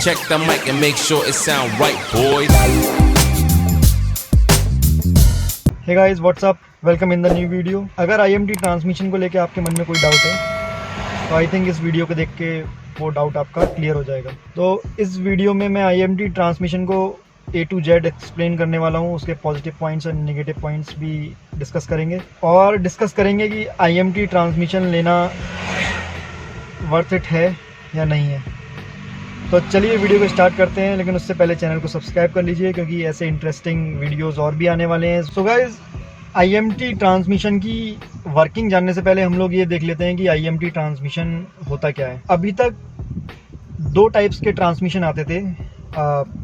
Check the mic and make sure it sound right, boys. Hey guys, what's up? Welcome in the new video. अगर IMT transmission को लेके आपके मन में कोई डाउट है तो आई थिंक इस वीडियो को देख के वो डाउट आपका क्लियर हो जाएगा। तो इस वीडियो में मैं IMT ट्रांसमिशन को A to Z एक्सप्लेन करने वाला हूँ, उसके पॉजिटिव पॉइंट्स और नेगेटिव पॉइंट्स भी डिस्कस करेंगे और डिस्कस करेंगे कि IMT ट्रांसमिशन लेना वर्थ इट है या नहीं है। तो चलिए वीडियो को स्टार्ट करते हैं, लेकिन उससे पहले चैनल को सब्सक्राइब कर लीजिए क्योंकि ऐसे इंटरेस्टिंग वीडियोस और भी आने वाले हैं। सो गाइस, IMT ट्रांसमिशन की वर्किंग जानने से पहले हम लोग ये देख लेते हैं कि IMT ट्रांसमिशन होता क्या है। अभी तक दो टाइप्स के ट्रांसमिशन आते थे,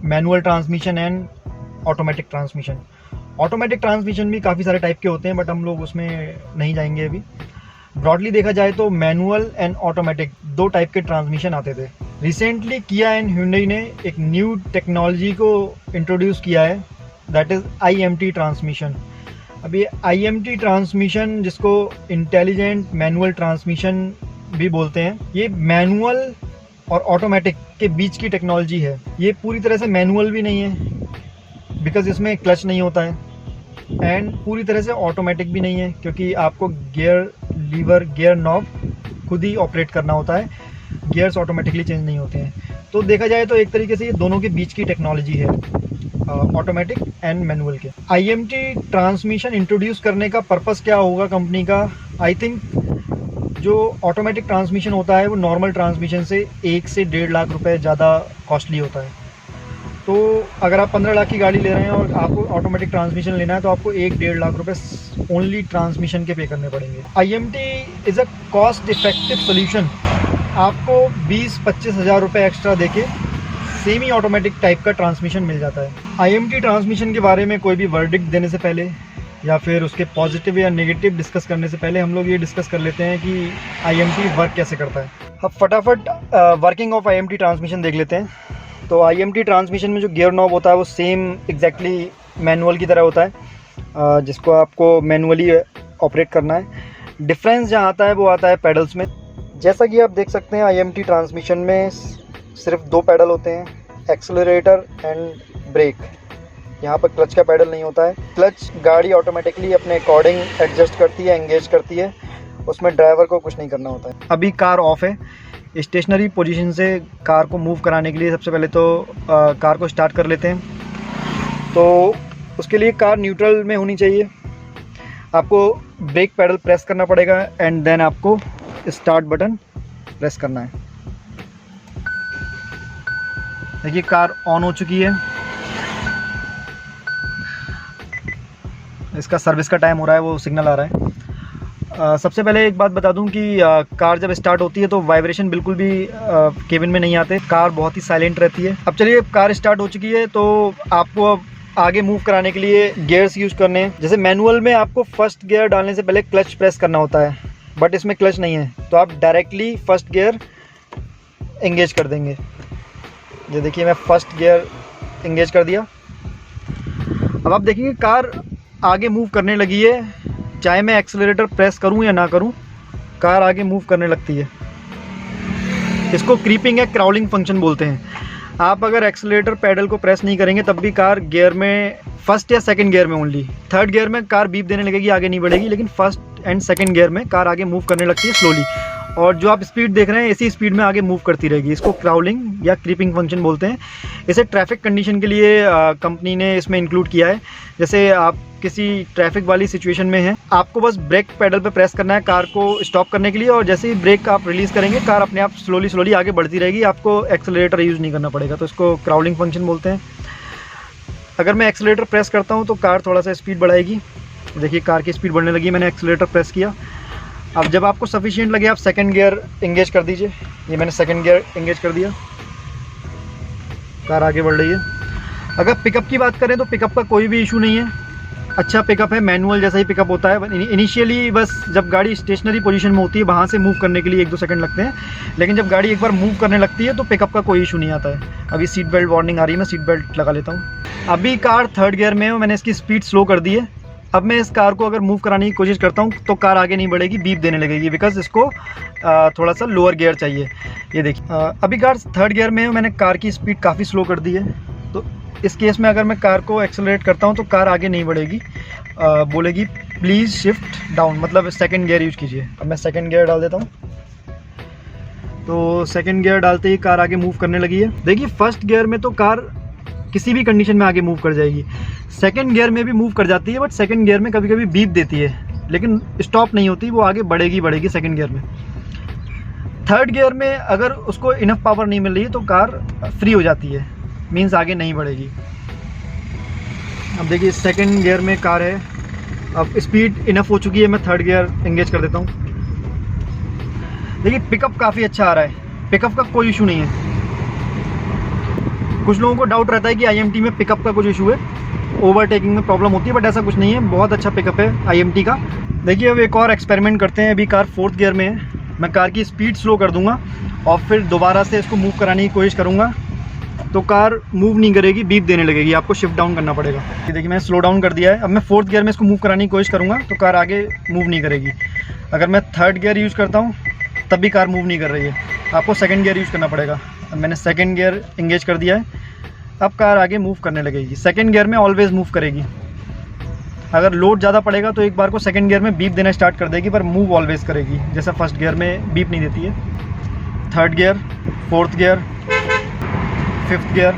manual transmission and automatic transmission. Automatic transmission भी काफ़ी सारे टाइप के होते हैं, बट हम लोग उसमें नहीं जाएंगे अभी। ब्रॉडली देखा जाए तो मैनुअल एंड ऑटोमेटिक दो टाइप के ट्रांसमिशन आते थे। रिसेंटली किया एंड Hyundai ने एक न्यू टेक्नोलॉजी को इंट्रोड्यूस किया है, दैट इज़ IMT ट्रांसमिशन। अब ये IMT ट्रांसमिशन, जिसको इंटेलिजेंट मैनुअल ट्रांसमिशन भी बोलते हैं, ये मैनुअल और ऑटोमेटिक के बीच की टेक्नोलॉजी है। ये पूरी तरह से मैनुअल भी नहीं है बिकॉज इसमें क्लच नहीं होता है, एंड पूरी तरह से ऑटोमेटिक भी नहीं है क्योंकि आपको गियर लीवर गियर नॉब खुद ही ऑपरेट करना होता है, गियर्स ऑटोमेटिकली चेंज नहीं होते हैं। तो देखा जाए तो एक तरीके से ये दोनों के बीच की टेक्नोलॉजी है, ऑटोमेटिक एंड मैनुअल के। IMT ट्रांसमिशन इंट्रोड्यूस करने का पर्पस क्या होगा कंपनी का? आई थिंक जो ऑटोमेटिक ट्रांसमिशन होता है वो नॉर्मल ट्रांसमिशन से 1 से 1.5 लाख रुपए ज़्यादा कॉस्टली होता है। तो अगर आप 15 लाख की गाड़ी ले रहे हैं और आपको ऑटोमेटिक ट्रांसमिशन लेना है तो आपको 1-1.5 लाख रुपए ओनली ट्रांसमिशन के पे करने पड़ेंगे। IMT is a cost effective solution. आपको 20-25 हज़ार रुपये एक्स्ट्रा देके सेमी ऑटोमेटिक टाइप का ट्रांसमिशन मिल जाता है। IMT ट्रांसमिशन के बारे में कोई भी वर्डिक्ट देने से पहले या फिर उसके पॉजिटिव या नेगेटिव डिस्कस करने से पहले हम लोग ये डिस्कस कर लेते हैं कि IMT वर्क कैसे करता है। अब फटाफट वर्किंग ऑफ IMT ट्रांसमिशन देख लेते हैं। तो IMT ट्रांसमिशन में जो गियर नॉब होता है वो सेम एग्जैक्टली मैनुअल की तरह होता है, जिसको आपको मैनुअली ऑपरेट करना है। डिफरेंस जहाँ आता है वो आता है पैडल्स में। जैसा कि आप देख सकते हैं IMT ट्रांसमिशन में सिर्फ 2 पैडल होते हैं, एक्सेलरेटर एंड ब्रेक। यहाँ पर क्लच का पैडल नहीं होता है। क्लच गाड़ी ऑटोमेटिकली अपने अकॉर्डिंग एडजस्ट करती है, एंगेज करती है, उसमें ड्राइवर को कुछ नहीं करना होता है। अभी कार ऑफ है। स्टेशनरी पोजीशन से कार को मूव कराने के लिए सबसे पहले तो कार को स्टार्ट कर लेते हैं। तो उसके लिए कार न्यूट्रल में होनी चाहिए। आपको ब्रेक पैडल प्रेस करना पड़ेगा एंड देन आपको स्टार्ट बटन प्रेस करना है। देखिए कार ऑन हो चुकी है। इसका सर्विस का टाइम हो रहा है, वो सिग्नल आ रहा है। सबसे पहले एक बात बता दूं कि कार जब स्टार्ट होती है तो वाइब्रेशन बिल्कुल भी केबिन में नहीं आते। कार बहुत ही साइलेंट रहती है। अब चलिए, कार स्टार्ट हो चुकी है तो आपको अब आगे मूव कराने के लिए गियर्स यूज़ करने हैं। जैसे मैनुअल में आपको फर्स्ट गियर डालने से पहले क्लच प्रेस करना होता है, बट इसमें क्लच नहीं है तो आप डायरेक्टली फर्स्ट गियर एंगेज कर देंगे। ये देखिए मैं फर्स्ट गियर एंगेज कर दिया। अब आप देखेंगे कार आगे मूव करने लगी है। चाहे मैं एक्सेलरेटर प्रेस करूं या ना करूं, कार आगे मूव करने लगती है। इसको क्रीपिंग या क्राउलिंग फंक्शन बोलते हैं। आप अगर एक्सेलरेटर पैडल को प्रेस नहीं करेंगे तब भी कार गियर में फर्स्ट या सेकंड गियर में ओनली, थर्ड गियर में कार बीप देने लगेगी, आगे नहीं बढ़ेगी, लेकिन फर्स्ट एंड सेकंड गियर में कार आगे मूव करने लगती है स्लोली, और जो आप स्पीड देख रहे हैं इसी स्पीड में आगे मूव करती रहेगी। इसको क्राउलिंग या क्रीपिंग फंक्शन बोलते हैं। इसे ट्रैफिक कंडीशन के लिए कंपनी ने इसमें इंक्लूड किया है। जैसे आप किसी ट्रैफिक वाली सिचुएशन में हैं, आपको बस ब्रेक पैडल पे प्रेस करना है कार को स्टॉप करने के लिए, और जैसे ही ब्रेक आप रिलीज़ करेंगे कार अपने आप स्लोली आगे बढ़ती रहेगी, आपको एक्सेलरेटर यूज़ नहीं करना पड़ेगा। तो इसको क्राउलिंग फंक्शन बोलते हैं। अगर मैं एक्सेलरेटर प्रेस करता हूँ तो कार थोड़ा सा स्पीड बढ़ाएगी। देखिए कार की स्पीड बढ़ने लगी, मैंने एक्सेलरेटर प्रेस किया। अब जब आपको सफिशिएंट लगे आप सेकंड गियर एंगेज कर दीजिए। ये मैंने सेकंड गियर एंगेज कर दिया, कार आगे बढ़ रही है। अगर पिकअप की बात करें तो पिकअप का कोई भी इशू नहीं है, अच्छा पिकअप है, मैनुअल जैसा ही पिकअप होता है। इनिशियली बस जब गाड़ी स्टेशनरी पोजीशन में होती है वहाँ से मूव करने के लिए 1-2 सेकंड लगते हैं, लेकिन जब गाड़ी एक बार मूव करने लगती है तो पिकअप का कोई इशू नहीं आता है। अभी सीट बेल्ट वार्निंग आ रही है, मैं सीट बेल्ट लगा लेता हूँ। अभी कार थर्ड गियर में है, मैंने इसकी स्पीड स्लो कर दी है अब मैं इस कार को अगर मूव कराने की कोशिश करता हूँ तो कार आगे नहीं बढ़ेगी, बीप देने लगेगी, बिकॉज इसको थोड़ा सा लोअर गियर चाहिए। ये देखिए अभी कार थर्ड गियर में है, मैंने कार की स्पीड काफ़ी स्लो कर दी है। तो इस केस में अगर मैं कार को एक्सेलरेट करता हूँ तो कार आगे नहीं बढ़ेगी, बोलेगी प्लीज़ शिफ्ट डाउन, मतलब सेकंड गियर यूज कीजिए। अब मैं सेकंड गियर डाल देता हूँ, तो सेकंड गियर डालते ही कार आगे मूव करने लगी है। देखिए फर्स्ट गियर में तो कार किसी भी कंडीशन में आगे मूव कर जाएगी, सेकंड गियर में भी मूव कर जाती है, बट सेकंड गियर में कभी कभी बीप देती है, लेकिन स्टॉप नहीं होती, वो आगे बढ़ेगी सेकंड गियर में। थर्ड गियर में अगर उसको इनफ पावर नहीं मिल रही है तो कार फ्री हो जाती है, मीन्स आगे नहीं बढ़ेगी। अब देखिए सेकंड गियर में कार है, अब स्पीड इनफ हो चुकी है, मैं थर्ड गियर एंगेज कर देता हूँ। देखिए पिकअप काफ़ी अच्छा आ रहा है, पिकअप का कोई इशू नहीं है। कुछ लोगों को डाउट रहता है कि IMT में पिकअप का कुछ इशू है, ओवरटेकिंग में प्रॉब्लम होती है, बट ऐसा कुछ नहीं है, बहुत अच्छा पिकअप है IMT का। देखिए अब एक और एक्सपेरिमेंट करते हैं। अभी कार फोर्थ गियर में है, मैं कार की स्पीड स्लो कर दूंगा और फिर दोबारा से इसको मूव कराने की कोशिश करूंगा तो कार मूव नहीं करेगी, बीप देने लगेगी, आपको शिफ्ट डाउन करना पड़ेगा। ये देखिए मैं स्लो डाउन कर दिया है। अब मैं फोर्थ गियर में इसको मूव कराने की कोशिश करूँगा तो कार आगे मूव नहीं करेगी। अगर मैं थर्ड गियर यूज़ करता हूँ तब भी कार मूव नहीं कर रही है, आपको सेकंड गियर यूज़ करना पड़ेगा। अब मैंने सेकंड गियर एंगेज कर दिया है, अब कार आगे मूव करने लगेगी। सेकंड गियर में ऑलवेज मूव करेगी, अगर लोड ज़्यादा पड़ेगा तो एक बार को सेकंड गियर में बीप देना स्टार्ट कर देगी, पर मूव ऑलवेज करेगी, जैसा फर्स्ट गियर में बीप नहीं देती है। Third gear, fourth gear, fifth gear,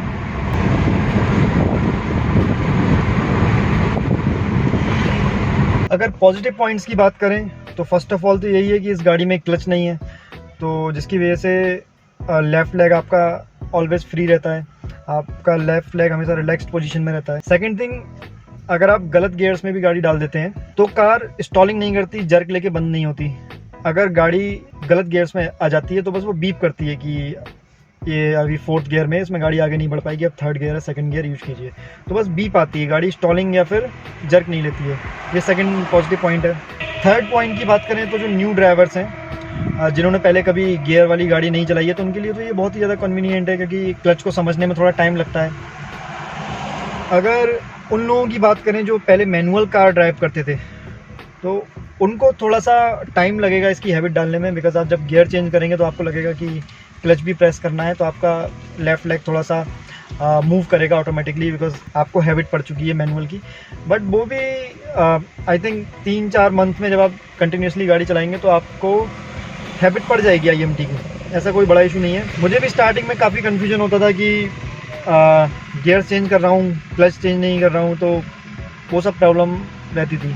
अगर पॉजिटिव पॉइंट्स की बात करें तो फर्स्ट ऑफ ऑल तो यही है कि इस गाड़ी में क्लच नहीं है, तो जिसकी वजह से लेफ़्ट लेग आपका ऑलवेज फ्री रहता है, आपका लेफ़्ट लेग हमेशा रिलैक्स्ड पोजीशन में रहता है। सेकंड थिंग, अगर आप गलत गियर्स में भी गाड़ी डाल देते हैं तो कार स्टॉलिंग नहीं करती, जर्क लेके बंद नहीं होती। अगर गाड़ी गलत गियर्स में आ जाती है तो बस वो बीप करती है कि ये अभी फोर्थ गियर में, इसमें गाड़ी आगे नहीं बढ़ पाएगी, अब थर्ड गियर है, सेकंड गियर यूज़ कीजिए, तो बस बीप आती है, गाड़ी स्टॉलिंग या फिर जर्क नहीं लेती है। ये सेकंड पॉजिटिव पॉइंट है। थर्ड पॉइंट की बात करें तो जो न्यू ड्राइवर्स हैं, जिन्होंने पहले कभी गियर वाली गाड़ी नहीं चलाई है, तो उनके लिए तो ये बहुत ही ज़्यादा कन्वीनियंट है, क्योंकि क्लच को समझने में थोड़ा टाइम लगता है। अगर उन लोगों की बात करें जो पहले मैनुअल कार ड्राइव करते थे, तो उनको थोड़ा सा टाइम लगेगा इसकी हैबिट डालने में, बिकॉज आप जब गियर चेंज करेंगे तो आपको लगेगा कि क्लच भी प्रेस करना है, तो आपका लेफ़्ट लेग थोड़ा सा मूव करेगा ऑटोमेटिकली, बिकॉज आपको हैबिट पड़ चुकी है मैनुअल की। बट वो भी आई थिंक 3-4 मंथ में जब आप कंटिन्यूसली गाड़ी चलाएंगे तो आपको हैबिट पड़ जाएगी IMT की, ऐसा कोई बड़ा इशू नहीं है। मुझे भी स्टार्टिंग में काफ़ी कन्फ्यूजन होता था कि गियर चेंज कर रहा हूँ, क्लच चेंज नहीं कर रहा हूँ, तो वो सब प्रॉब्लम रहती थी,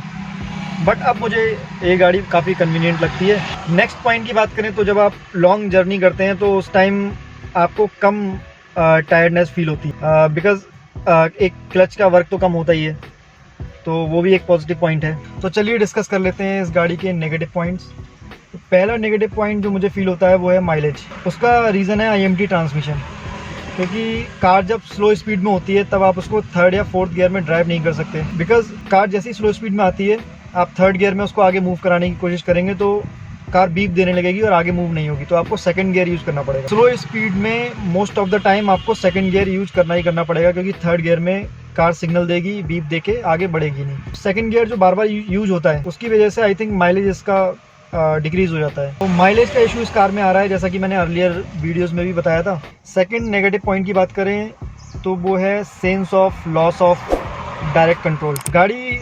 बट अब मुझे ये गाड़ी काफ़ी कन्वीनियंट लगती है। नेक्स्ट पॉइंट की बात करें तो जब आप लॉन्ग जर्नी करते हैं तो उस टाइम आपको कम टायर्डनेस फील होती है, बिकॉज एक क्लच का वर्क तो कम होता ही है, तो वो भी एक पॉजिटिव पॉइंट है। तो चलिए डिस्कस कर लेते हैं इस गाड़ी के नेगेटिव पॉइंट्स। तो पहला नेगेटिव पॉइंट जो मुझे फील होता है वो है माइलेज। उसका रीज़न है IMT ट्रांसमिशन, क्योंकि कार जब स्लो स्पीड में होती है तब आप उसको थर्ड या फोर्थ गियर में ड्राइव नहीं कर सकते, बिकॉज कार जैसी स्लो स्पीड में आती है, आप थर्ड गियर में उसको आगे मूव कराने की कोशिश करेंगे तो कार बीप देने लगेगी और आगे मूव नहीं होगी, तो आपको सेकंड गियर यूज़ करना पड़ेगा। स्लो स्पीड में मोस्ट ऑफ द टाइम आपको सेकंड गियर यूज़ करना ही करना पड़ेगा, क्योंकि थर्ड गियर में कार सिग्नल देगी, बीप देके आगे बढ़ेगी नहीं। सेकंड गियर जो बार बार यूज़ होता है उसकी वजह से आई थिंक माइलेज इसका डिक्रीज़ हो जाता है, तो माइलेज का इशू इस कार में आ रहा है, जैसा कि मैंने अर्लियर वीडियोज़ में भी बताया था। सेकेंड नेगेटिव पॉइंट की बात करें तो वो है sense of loss of direct control. गाड़ी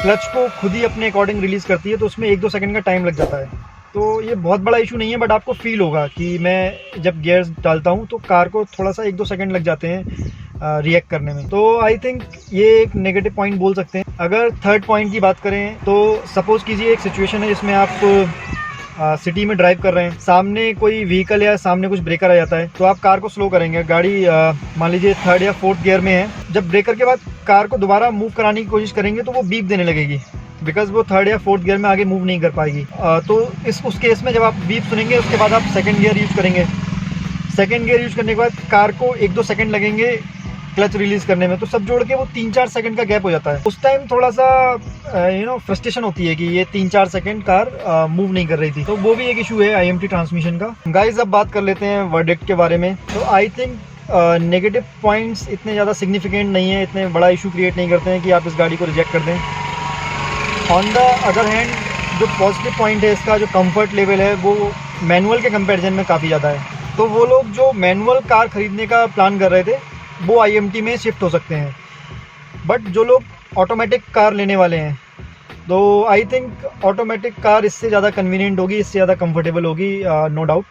क्लच को खुद ही अपने अकॉर्डिंग रिलीज़ करती है, तो उसमें 1-2 सेकंड का टाइम लग जाता है, तो ये बहुत बड़ा इशू नहीं है, बट आपको फील होगा कि मैं जब गियर्स डालता हूँ तो कार को थोड़ा सा 1-2 सेकंड लग जाते हैं रिएक्ट करने में, तो आई थिंक ये एक नेगेटिव पॉइंट बोल सकते हैं। अगर थर्ड पॉइंट की बात करें तो सपोज़ कीजिए एक सिचुएशन है जिसमें आप सिटी में ड्राइव कर रहे हैं, सामने कोई व्हीकल या सामने कुछ ब्रेकर आ जाता है, तो आप कार को स्लो करेंगे। गाड़ी मान लीजिए थर्ड या फोर्थ गियर में है, जब ब्रेकर के बाद कार को दोबारा मूव कराने की कोशिश करेंगे तो वो बीप देने लगेगी, बिकॉज वो थर्ड या फोर्थ गियर में आगे मूव नहीं कर पाएगी। तो उस केस में जब आप बीप सुनेंगे उसके बाद आप सेकंड गियर यूज़ करेंगे। सेकंड गियर यूज़ करने के बाद कार को 1-2 सेकंड लगेंगे क्लच रिलीज़ करने में, तो सब जोड़ के वो 3-4 सेकंड का गैप हो जाता है। उस टाइम थोड़ा सा फ्रस्ट्रेशन होती है कि ये 3-4 सेकंड कार मूव नहीं कर रही थी, तो वो भी एक इशू है IMT ट्रांसमिशन का। गाइज अब बात कर लेते हैं वर्डिक्ट के बारे में। तो आई थिंक नेगेटिव पॉइंट्स इतने ज़्यादा सिग्निफिकेंट नहीं है, इतने बड़ा इशू क्रिएट नहीं करते हैं कि आप इस गाड़ी को रिजेक्ट कर दें। ऑन द अदर हैंड जो पॉजिटिव पॉइंट है इसका, जो कंफर्ट लेवल है वो मैनुअल के कंपैरिजन में काफ़ी ज़्यादा है। तो वो लोग जो मैनुअल कार ख़रीदने का प्लान कर रहे थे वो IMT में शिफ्ट हो सकते हैं, बट जो लोग ऑटोमेटिक कार लेने वाले हैं तो आई थिंक ऑटोमेटिक कार इससे ज़्यादा कन्वीनियंट होगी, इससे ज़्यादा कंफर्टेबल होगी, नो डाउट,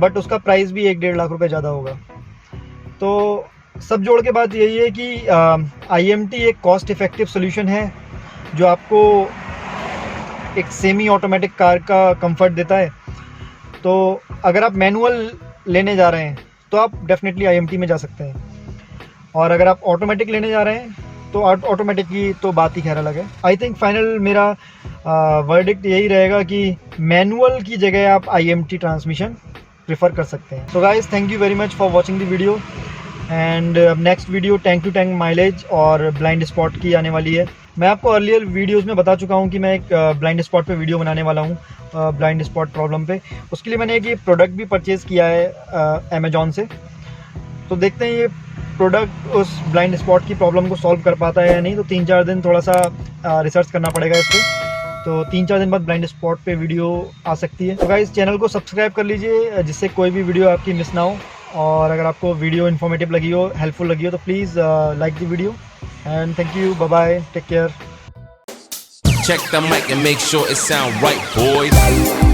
बट उसका प्राइस भी 1-1.5 लाख रुपए ज़्यादा होगा। तो सब जोड़ के बात यही है कि IMT एक कॉस्ट इफ़ेक्टिव सोल्यूशन है जो आपको एक सेमी ऑटोमेटिक कार का कंफर्ट देता है। तो अगर आप मैनुअल लेने जा रहे हैं तो आप डेफिनेटली IMT में जा सकते हैं, और अगर आप ऑटोमेटिक लेने जा रहे हैं तो ऑटोमेटिक की तो बात ही खैर अलग है। आई थिंक फाइनल मेरा वर्डिक्ट यही रहेगा कि मैनुअल की जगह आप IMT ट्रांसमिशन प्रेफर कर सकते हैं। तो guys, thank you very much for watching the video, and next video tank to tank mileage और ब्लाइंड स्पॉट की आने वाली है। मैं आपको अर्लियर वीडियोस में बता चुका हूं कि मैं एक ब्लाइंड स्पॉट पे वीडियो बनाने वाला हूं, ब्लाइंड स्पॉट प्रॉब्लम पे। उसके लिए मैंने एक ये प्रोडक्ट भी परचेज़ किया है अमेजॉन से। तो देखते हैं ये प्रोडक्ट उस ब्लाइंड स्पॉट की प्रॉब्लम को सॉल्व कर पाता है या नहीं। तो 3-4 दिन थोड़ा सा रिसर्च करना पड़ेगा इस पर। तो 3-4 दिन बाद ब्लाइंड स्पॉट पे वीडियो आ सकती है। तो गाइस, चैनल को सब्सक्राइब कर लीजिए जिससे कोई भी वीडियो आपकी मिस ना हो। और अगर आपको वीडियो इन्फॉर्मेटिव लगी हो, हेल्पफुल लगी हो, तो please like the video, and thank you, bye bye, take care. Check the mic and make sure it sound right, boys.